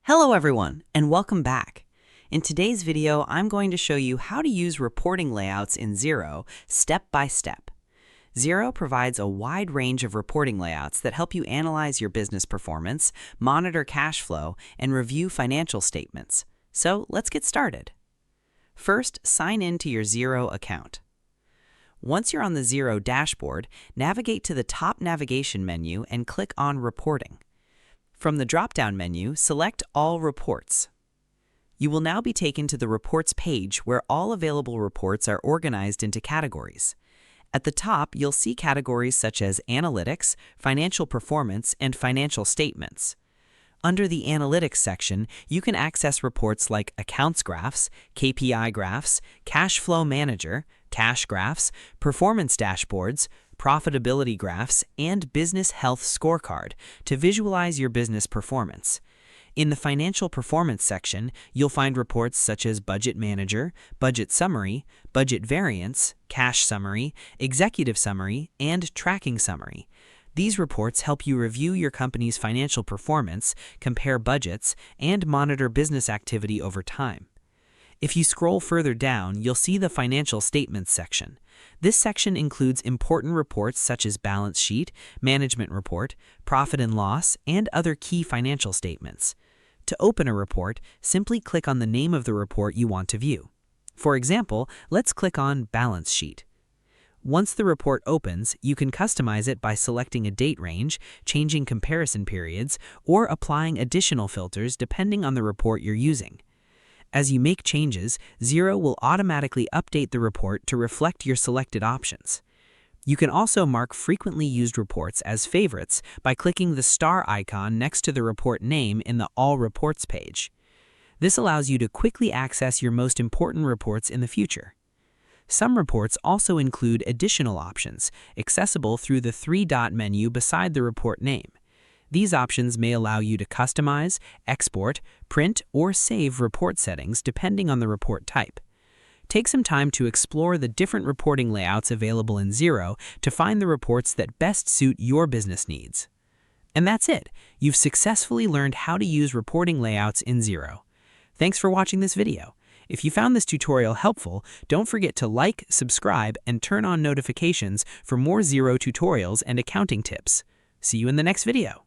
Hello everyone, and welcome back. In today's video, I'm going to show you how to use reporting layouts in Xero step by step. Xero provides a wide range of reporting layouts that help you analyze your business performance, monitor cash flow, and review financial statements. So let's get started. First, sign in to your Xero account. Once you're on the Xero dashboard, navigate to the top navigation menu and click on Reporting. From the drop-down menu, select All Reports. You will now be taken to the Reports page where all available reports are organized into categories. At the top, you'll see categories such as Analytics, Financial Performance, and Financial Statements. Under the Analytics section, you can access reports like Accounts Graphs, KPI Graphs, Cash Flow Manager, Cash Graphs, Performance Dashboards, Profitability Graphs, and Business Health Scorecard to visualize your business performance. In the Financial Performance section, you'll find reports such as Budget Manager, Budget Summary, Budget Variance, Cash Summary, Executive Summary, and Tracking Summary. These reports help you review your company's financial performance, compare budgets, and monitor business activity over time. If you scroll further down, you'll see the Financial Statements section. This section includes important reports such as balance sheet, management report, profit and loss, and other key financial statements. To open a report, simply click on the name of the report you want to view. For example, let's click on Balance Sheet. Once the report opens, you can customize it by selecting a date range, changing comparison periods, or applying additional filters depending on the report you're using. As you make changes, Xero will automatically update the report to reflect your selected options. You can also mark frequently used reports as favorites by clicking the star icon next to the report name in the All Reports page. This allows you to quickly access your most important reports in the future. Some reports also include additional options, accessible through the three-dot menu beside the report name. These options may allow you to customize, export, print, or save report settings depending on the report type. Take some time to explore the different reporting layouts available in Xero to find the reports that best suit your business needs. And that's it. You've successfully learned how to use reporting layouts in Xero. Thanks for watching this video. If you found this tutorial helpful, don't forget to like, subscribe, and turn on notifications for more Xero tutorials and accounting tips. See you in the next video.